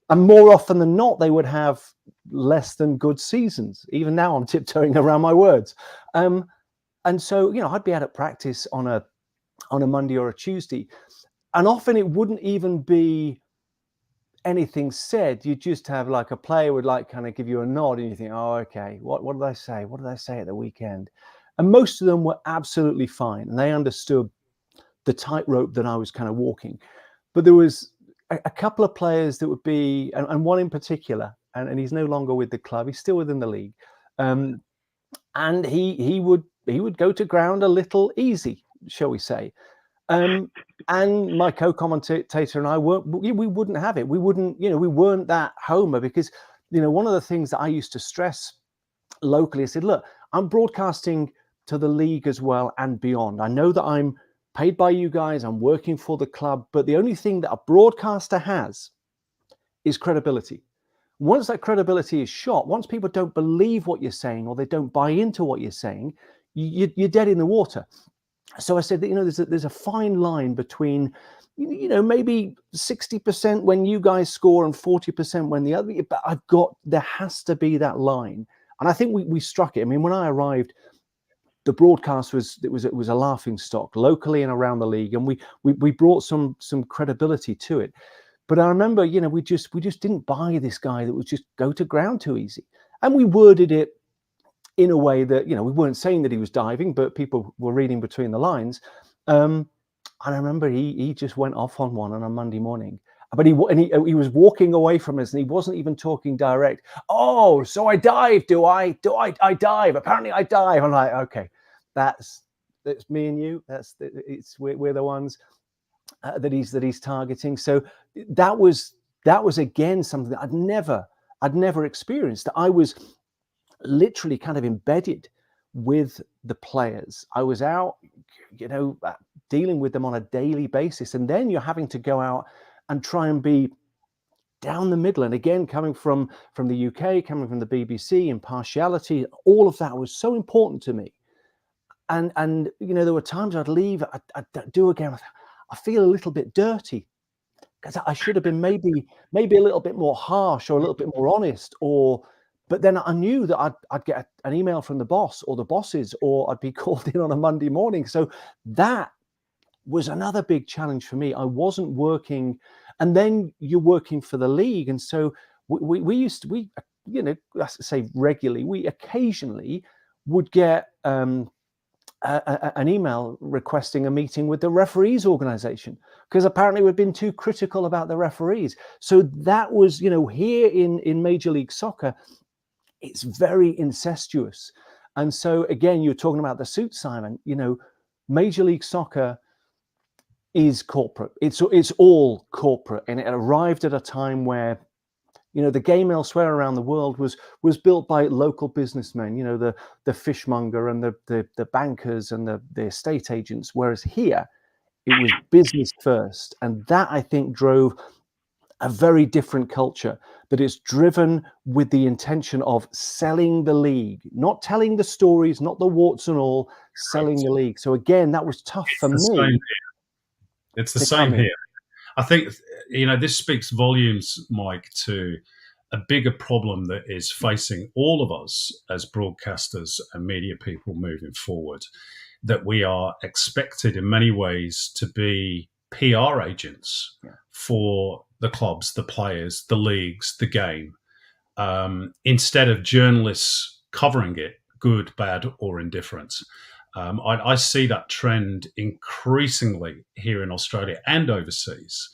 and more often than not, they would have less than good seasons. Even now, I'm tiptoeing around my words. And so, I'd be out at practice on a Monday or a Tuesday, and often it wouldn't even be anything said. You just have like a player would like kind of give you a nod, and you think, oh, okay, what did I say? What did I say at the weekend? And most of them were absolutely fine, and they understood the tightrope that I was kind of walking. But there was a couple of players that would be, and one in particular, and he's no longer with the club. He's still within the league, and he would go to ground a little easy, shall we say. And my co-commentator and I we wouldn't have it. We wouldn't, we weren't that homer, because, one of the things that I used to stress locally, I said, look, I'm broadcasting to the league as well and beyond. I know that I'm paid by you guys, I'm working for the club, but the only thing that a broadcaster has is credibility. Once that credibility is shot, once people don't believe what you're saying or they don't buy into what you're saying, you're dead in the water. So I said that, there's a fine line between, maybe 60% when you guys score and 40% when the other, but there has to be that line. And I think we struck it. I mean, when I arrived, the broadcast was a laughing stock locally and around the league, and we brought some credibility to it. But I remember, we just didn't buy this guy that would just go to ground too easy, and we worded it in a way that, we weren't saying that he was diving, but people were reading between the lines. And I remember he just went off on one on a Monday morning, but he was walking away from us, and he wasn't even talking direct. Oh, so I dive? Do I dive? Apparently I dive. I'm like, okay, that's me and you. We're the ones that he's targeting. So that was again something that I'd never experienced. I was literally kind of embedded with the players. I was out, dealing with them on a daily basis, and then you're having to go out and try and be down the middle. And again, coming from the UK, coming from the BBC, impartiality, all of that was so important to me. And there were times I'd leave, I'd do again. I feel a little bit dirty, because I should have been maybe a little bit more harsh or a little bit more honest, but then I knew that I'd get an email from the boss or the bosses, or I'd be called in on a Monday morning. So that was another big challenge for me. I wasn't working, and then you're working for the league. And so we say regularly, we occasionally would get an email requesting a meeting with the referees organization, because apparently we've been too critical about the referees. So that was, here in Major League Soccer, it's very incestuous. And so again, you're talking about the suit, Simon. Major League Soccer is corporate. It's all corporate, and it arrived at a time where, the game elsewhere around the world was built by local businessmen. The fishmonger and the bankers and the estate agents. Whereas here, it was business first, and that, I think, drove a very different culture that is driven with the intention of selling the league, not telling the stories, not the warts and all, selling the league. So again, that was tough for me. It's the same here. I think, this speaks volumes, Mike, to a bigger problem that is facing all of us as broadcasters and media people moving forward, that we are expected in many ways to be PR agents for the clubs, the players, the leagues, the game, instead of journalists covering it, good, bad, or indifferent. I see that trend increasingly here in Australia and overseas,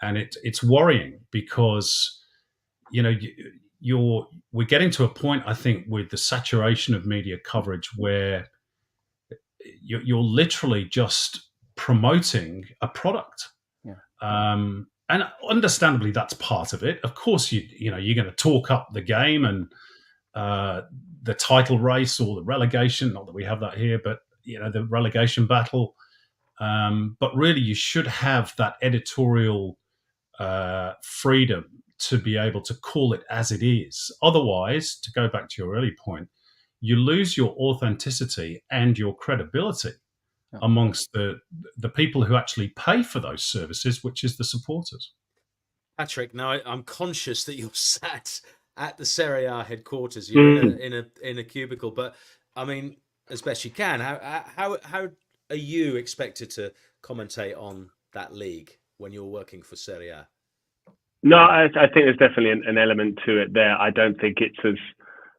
and it's worrying, because we're getting to a point, I think, with the saturation of media coverage where you're literally just promoting a product. And understandably, that's part of it. Of course, you're going to talk up the game and the title race or the relegation. Not that we have that here, but the relegation battle. But really, you should have that editorial freedom to be able to call it as it is. Otherwise, to go back to your early point, you lose your authenticity and your credibility amongst the people who actually pay for those services, which is the supporters. Patrick, now I'm conscious that you're sat at the Serie A headquarters. You're in a cubicle, but I mean, as best you can, how are you expected to commentate on that league when you're working for Serie A? No, I think there's definitely an element to it there. I don't think it's as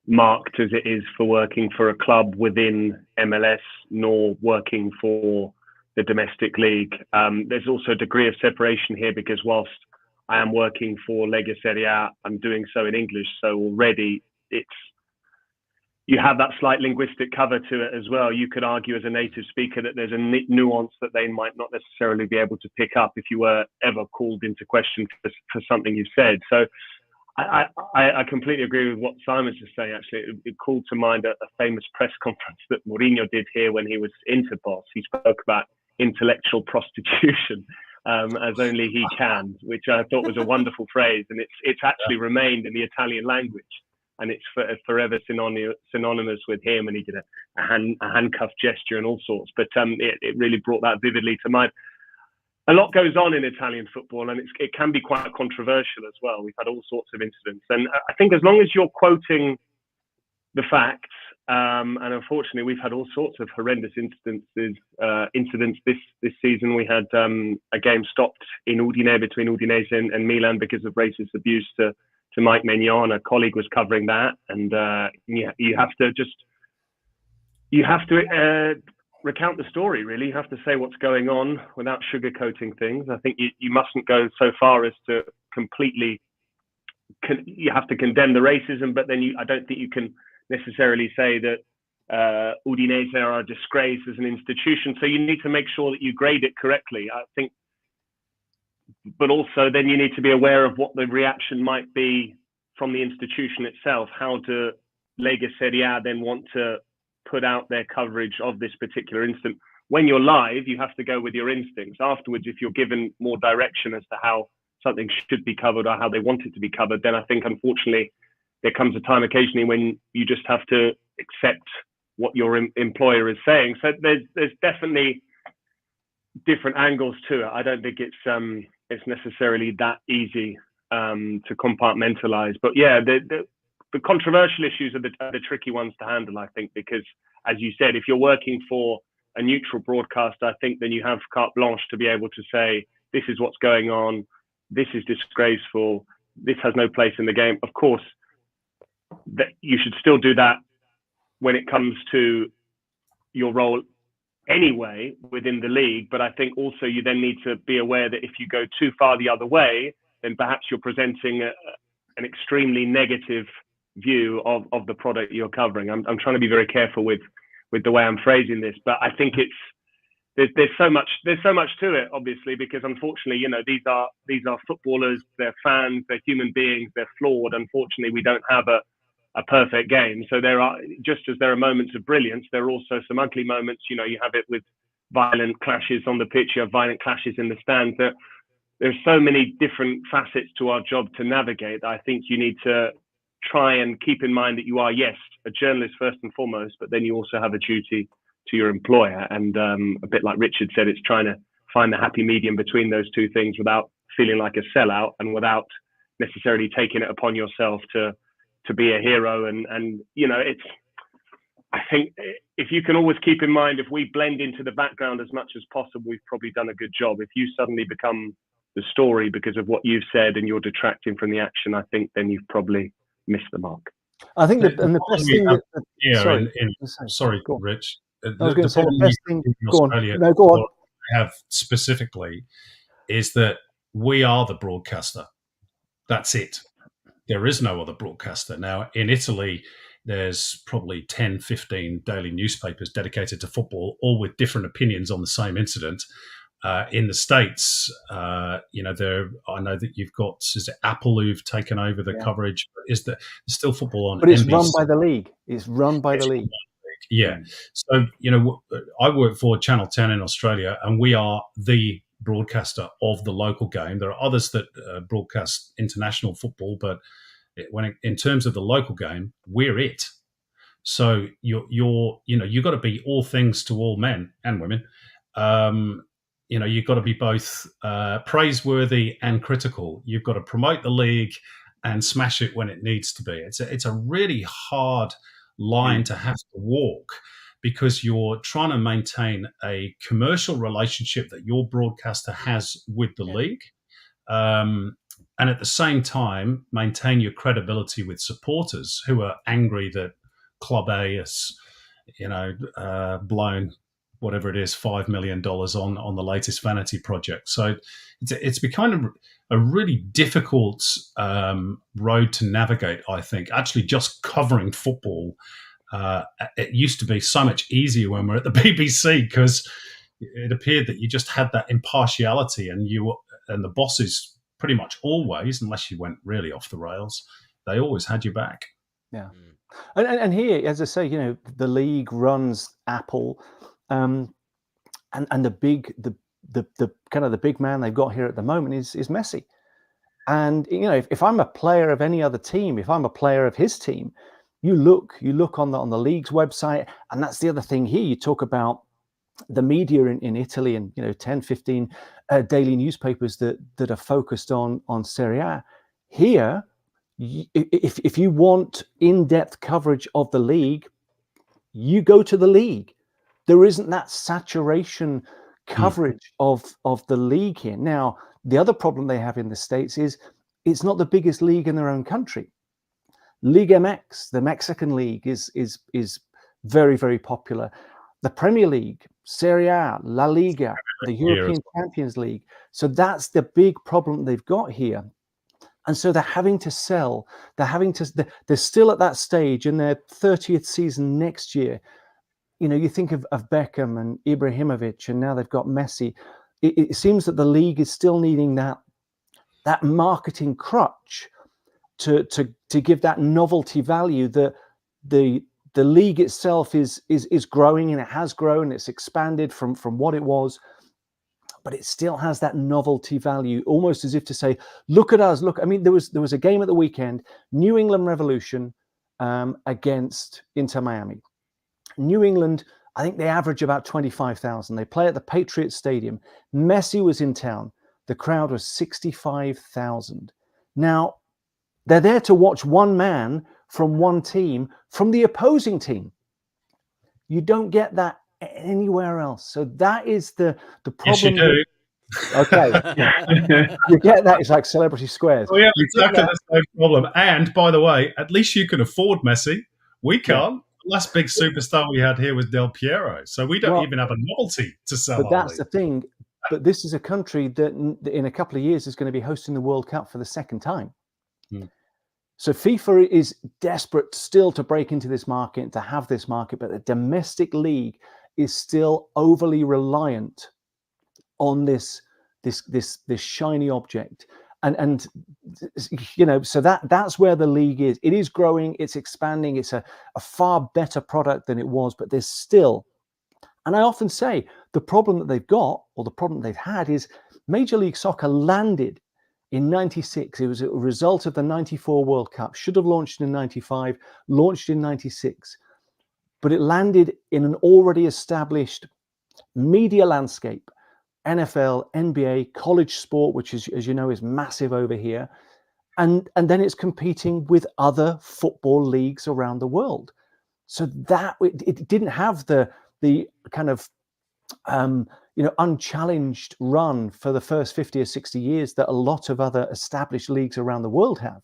marked as it is for working for a club within MLS, nor working for the domestic league. There's also a degree of separation here because whilst I am working for Lega Serie A, I'm doing so in English. So already you have that slight linguistic cover to it as well. You could argue as a native speaker that there's a nuance that they might not necessarily be able to pick up if you were ever called into question for something you've said. So I completely agree with what Simon's just saying. Actually, it called to mind a famous press conference that Mourinho did here when he was Interboss. He spoke about intellectual prostitution as only he can, which I thought was a wonderful phrase. And it's actually remained in the Italian language. And it's forever synonymous with him, and he did a handcuff gesture and all sorts. But it really brought that vividly to mind. A lot goes on in Italian football, and it can be quite controversial as well. We've had all sorts of incidents, and I think as long as you're quoting the facts, and unfortunately we've had all sorts of horrendous incidents this season. We had a game stopped in Udine between Udinese and Milan because of racist abuse to Mike Maignan. A colleague was covering that, and you have to recount the story. Really, you have to say what's going on without sugarcoating things. I think you mustn't go so far as to completely. You have to condemn the racism, but then I don't think you can necessarily say that Udinese are a disgrace as an institution. So you need to make sure that you grade it correctly, I think. But also then you need to be aware of what the reaction might be from the institution itself. How do Lega Serie A then want to put out their coverage of this particular incident? When you're live, you have to go with your instincts. Afterwards, if you're given more direction as to how something should be covered or how they want it to be covered, then I think, unfortunately, there comes a time occasionally when you just have to accept what your employer is saying. So there's definitely different angles to it. I don't think it's necessarily that easy to compartmentalize. But yeah, the controversial issues are the tricky ones to handle, I think, because as you said, if you're working for a neutral broadcaster, I think then you have carte blanche to be able to say, this is what's going on, this is disgraceful, this has no place in the game. Of course, that you should still do that when it comes to your role anyway within the league. But I think also you then need to be aware that if you go too far the other way, then perhaps you're presenting an extremely negative view of the product you're covering. I'm trying to be very careful with the way I'm phrasing this, but I think there's so much to it, obviously, because unfortunately, these are footballers, they're fans, they're human beings, they're flawed. Unfortunately, we don't have a perfect game. So just as there are moments of brilliance, there are also some ugly moments. You have it with violent clashes on the pitch, you have violent clashes in the stands. There's so many different facets to our job to navigate. I think you need to try and keep in mind that you are, yes, a journalist first and foremost, but then you also have a duty to your employer. And a bit like Richard said, it's trying to find the happy medium between those two things without feeling like a sellout and without necessarily taking it upon yourself to be a hero. And I think if you can always keep in mind, if we blend into the background as much as possible, we've probably done a good job. If you suddenly become the story because of what you've said and you're detracting from the action, I think then you've probably missed the mark. I think the best thing sorry, Rich. I was going to say the best thing. Go on. No, go on. Have specifically is that we are the broadcaster. That's it. There is no other broadcaster. Now, in Italy, there's probably 10, 15 daily newspapers dedicated to football, all with different opinions on the same incident. In the States, I know that you've got, is it Apple who've taken over the coverage? Is there still football on? But it's NBC? run by the league. It's run by the league. Yeah. So, I work for Channel 10 in Australia, and we are the broadcaster of the local game. There are others that broadcast international football, but in terms of the local game, we're it. So you've got to be all things to all men and women. You've got to be both praiseworthy and critical. You've got to promote the league and smash it when it needs to be. It's a really hard line to have to walk, because you're trying to maintain a commercial relationship that your broadcaster has with the league, and at the same time maintain your credibility with supporters who are angry that Club A has, blown whatever it is, $5 million on the latest vanity project. So it's become a really difficult road to navigate, I think. Actually, just covering football, it used to be so much easier when we're at the BBC, because it appeared that you just had that impartiality, and the bosses pretty much always, unless you went really off the rails, they always had your back. Yeah. And here, as I say, the league runs Apple, and the kind of the big man they've got here at the moment is Messi. And if I'm a player of any other team, if I'm a player of his team, you look on the league's website, and that's the other thing here. You talk about the media in Italy, and 10, 15 daily newspapers that are focused on Serie A. Here, if you want in-depth coverage of the league, you go to the league. There isn't that saturation coverage of the league here. Now, the other problem they have in the States is it's not the biggest league in their own country. Liga MX, the Mexican league, is very, very popular. The Premier League, Serie A, La Liga, the European Champions League. So that's the big problem they've got here. And so they're having to sell. They're still at that stage in their 30th season next year. You think of Beckham and Ibrahimovic, and now they've got Messi. It seems that the league is still needing that marketing crutch to give that novelty value. That the league itself is growing, and it has grown. It's expanded from what it was, but it still has that novelty value, almost as if to say, "Look at us! Look." I mean, there was a game at the weekend, New England Revolution against Inter Miami. New England, I think they average about 25,000. They play at the Patriots Stadium. Messi was in town. The crowd was 65,000. Now, they're there to watch one man from one team from the opposing team. You don't get that anywhere else. So that is the problem. Yes, you do. Okay. You get that. It's like Celebrity Squares. Oh, yeah, exactly the same problem. And by the way, at least you can afford Messi. We can't. The last big superstar we had here was Del Piero. So we don't even have a novelty to sell. But that's the thing. But this is a country that in a couple of years is going to be hosting the World Cup for the second time. So FIFA is desperate still to break into this market, to have this market, but the domestic league is still overly reliant on this shiny object. And so that's where the league is. It is growing, it's expanding, it's a far better product than it was, but there's still, and I often say the problem that they've got, or the problem they've had, is Major League Soccer landed in 96. It was a result of the 94 World Cup. Should have launched in 95, launched in 96. But it landed in an already established media landscape. NFL, NBA, college sport, which is, as you know, is massive over here. And then it's competing with other football leagues around the world. So that it didn't have the kind of unchallenged run for the first 50 or 60 years that a lot of other established leagues around the world have.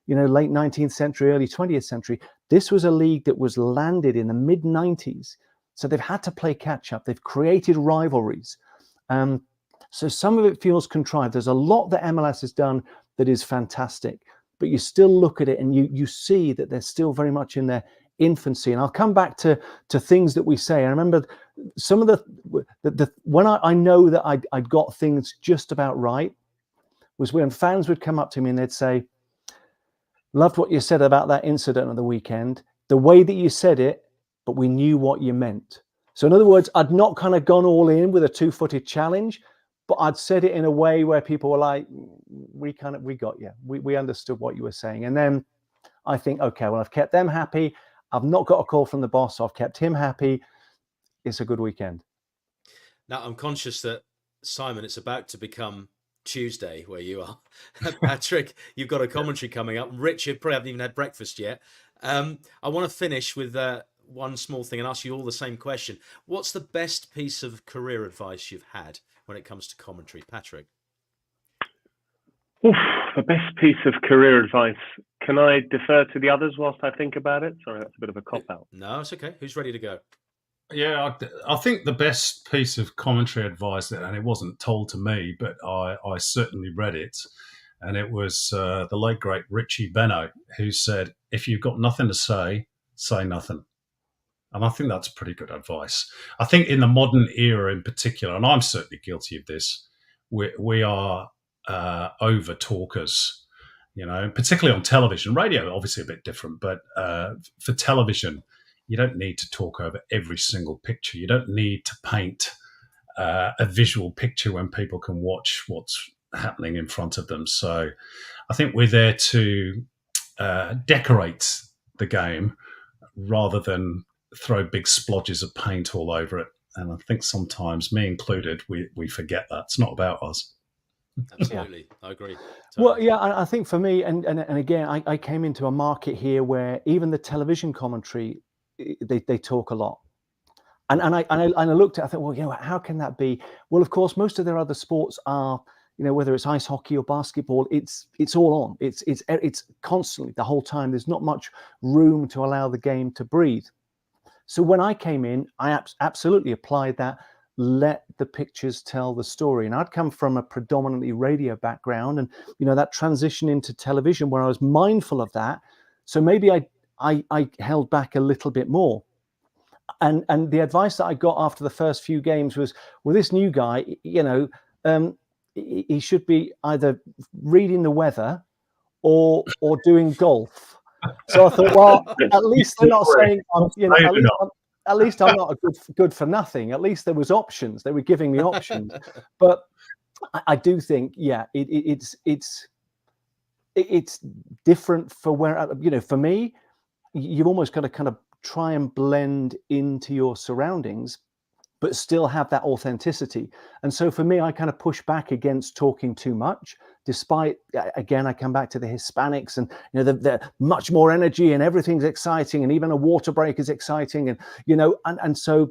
Late 19th century, early 20th century. This was a league that was landed in the mid 90s. So they've had to play catch up. They've created rivalries. So some of it feels contrived. There's a lot that MLS has done that is fantastic, but you still look at it and you see that they're still very much in their infancy. And I'll come back to things that we say. I remember some of the when I know that I'd got things just about right was when fans would come up to me and they'd say, "Loved what you said about that incident of the weekend. The way that you said it, but we knew what you meant. So in other words, I'd not kind of gone all in with a 2-footed challenge, but I'd said it in a way where people were like, we got you. We understood what you were saying. And then I think, okay, well, I've kept them happy. I've not got a call from the boss, so I've kept him happy. It's a good weekend. Now, I'm conscious that, Simon, it's about to become Tuesday where you are. Patrick, you've got a commentary coming up. Richard probably haven't even had breakfast yet. I want to finish with one small thing and ask you all the same question. What's the best piece of career advice you've had when it comes to commentary, Patrick? Oof, the best piece of career advice. Can I defer to the others whilst I think about it? Sorry, that's a bit of a cop-out. No, it's okay. Who's ready to go? Yeah, I think the best piece of commentary advice, and it wasn't told to me, but I certainly read it, and it was the late, great Richie Benaud, who said, if you've got nothing to say nothing. And I think that's pretty good advice. I think in the modern era in particular, and I'm certainly guilty of this, we are over talkers, particularly on television. Radio, obviously a bit different, but for television, you don't need to talk over every single picture. You don't need to paint a visual picture when people can watch what's happening in front of them. So I think we're there to decorate the game rather than throw big splodges of paint all over it. And I think sometimes, me included, we forget that. It's not about us. Absolutely. Yeah. I agree. Totally. Well, yeah, I think for me, and again, I came into a market here where even the television commentary, they talk a lot. And I looked at it, I thought, well, how can that be? Well, of course, most of their other sports are, whether it's ice hockey or basketball, it's all on. It's constantly, the whole time. There's not much room to allow the game to breathe. So when I came in, I absolutely applied that. Let the pictures tell the story. And I'd come from a predominantly radio background, and that transition into television where I was mindful of that. So maybe I held back a little bit more. And the advice that I got after the first few games was, well, this new guy, he should be either reading the weather or doing golf. So I thought, well, at least they're not saying, at least I'm not a good for nothing. At least there was options. They were giving me options. But I do think, yeah, it's different for where, for me, you've almost got to kind of try and blend into your surroundings, but still have that authenticity. And so for me, I kind of push back against talking too much, despite, again, I come back to the Hispanics and, they're much more energy and everything's exciting. And even a water break is exciting. And, and so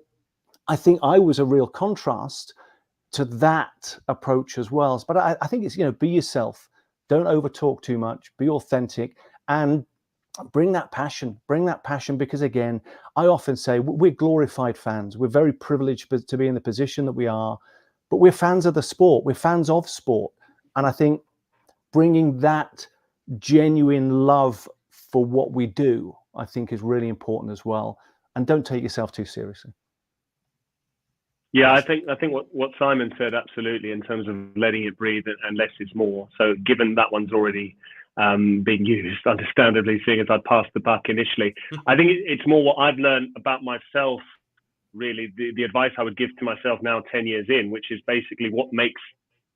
I think I was a real contrast to that approach as well. But I think it's, be yourself, don't over talk too much, be authentic, and bring that passion, because again, I often say we're glorified fans. We're very privileged to be in the position that we are, but we're fans of the sport. We're fans of sport. And I think bringing that genuine love for what we do, I think is really important as well. And don't take yourself too seriously. Yeah, I think what Simon said, absolutely, in terms of letting it breathe and less is more. So given that one's already being used, understandably, seeing as I passed the buck initially. I think it's more what I've learned about myself, really, the advice I would give to myself now 10 years in, which is basically what makes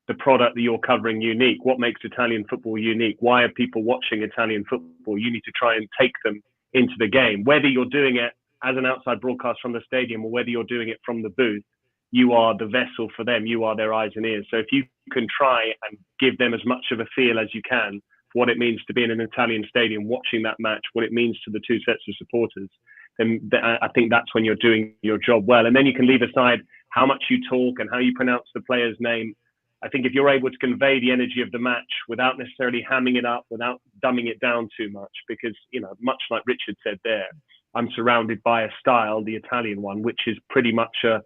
the product that you're covering unique, what makes Italian football unique, why are people watching Italian football? You need to try and take them into the game, whether you're doing it as an outside broadcast from the stadium or whether you're doing it from the booth. You are the vessel for them, you are their eyes and ears. So if you can try and give them as much of a feel as you can, what it means to be in an Italian stadium watching that match, what it means to the two sets of supporters, then I think that's when you're doing your job well. And then you can leave aside how much you talk and how you pronounce the player's name. I think if you're able to convey the energy of the match without necessarily hamming it up, without dumbing it down too much, because, much like Richard said there, I'm surrounded by a style, the Italian one, which is pretty much a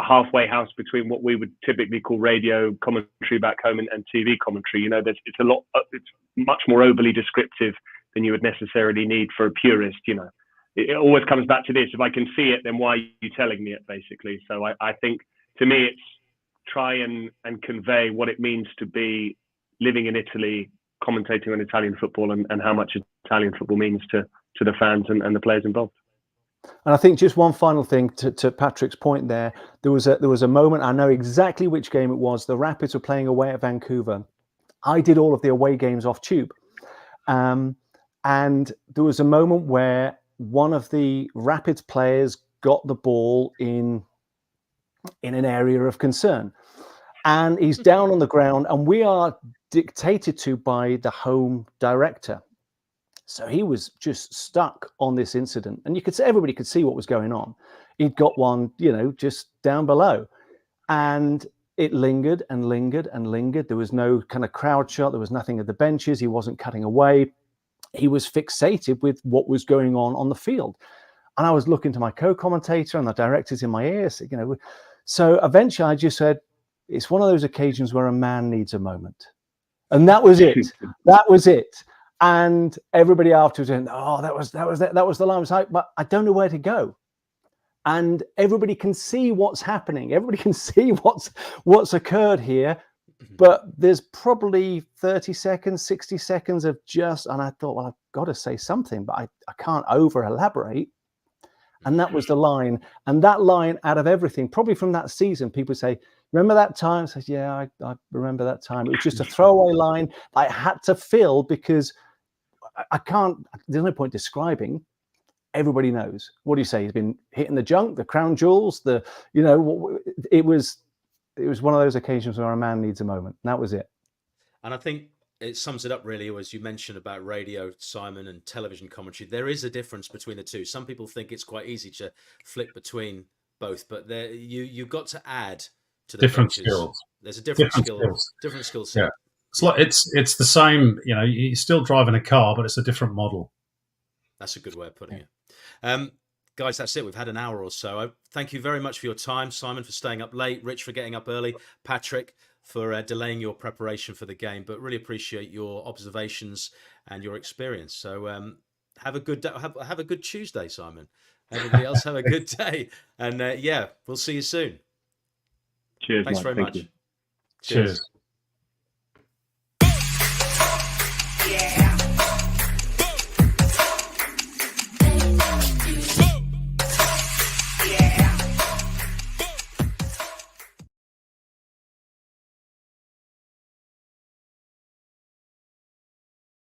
halfway house between what we would typically call radio commentary back home and TV commentary. It's much more overly descriptive than you would necessarily need for a purist. It always comes back to this: if I can see it, then why are you telling me it, basically? So I think, to me, it's try and convey what it means to be living in Italy, commentating on Italian football, and how much Italian football means to the fans and the players involved. And I think just one final thing to Patrick's point there was a moment, I know exactly which game it was. The Rapids were playing away at Vancouver. I did all of the away games off tube. And there was a moment where one of the Rapids players got the ball in an area of concern. And he's down on the ground, and we are dictated to by the home director. So he was just stuck on this incident, and everybody could see what was going on. He'd got one, just down below, and it lingered and lingered and lingered. There was no kind of crowd shot. There was nothing at the benches. He wasn't cutting away. He was fixated with what was going on the field. And I was looking to my co-commentator and the directors in my ears, So eventually I just said, it's one of those occasions where a man needs a moment. And that was it. That was it. And everybody afterwards went, oh, that was the line. I was like, but I don't know where to go. And everybody can see what's happening. Everybody can see what's occurred here. But there's probably 30 seconds, 60 seconds of and I thought, well, I've got to say something, but I can't over elaborate. And that was the line. And that line, out of everything, probably from that season, people say, remember that time? I said, yeah, I remember that time. It was just a throwaway line I had to fill because I can't, there's no point describing. Everybody knows. What do you say? He's been hitting the junk, the crown jewels, it was one of those occasions where a man needs a moment. And that was it. And I think it sums it up really, as you mentioned about radio, Simon, and television commentary. There is a difference between the two. Some people think it's quite easy to flick between both, but you've got to add to the different coaches. skills. There's a different skill set. Yeah. It's like it's the same, you're still driving a car, but it's a different model. That's a good way of putting it. Guys, that's it. We've had an hour or so. Thank you very much for your time. Simon, for staying up late. Rich, for getting up early. Patrick, for delaying your preparation for the game. But really appreciate your observations and your experience. So have a good day. Have a good Tuesday, Simon. Everybody else have a good day. And we'll see you soon. Cheers. Thanks very much. You. Cheers.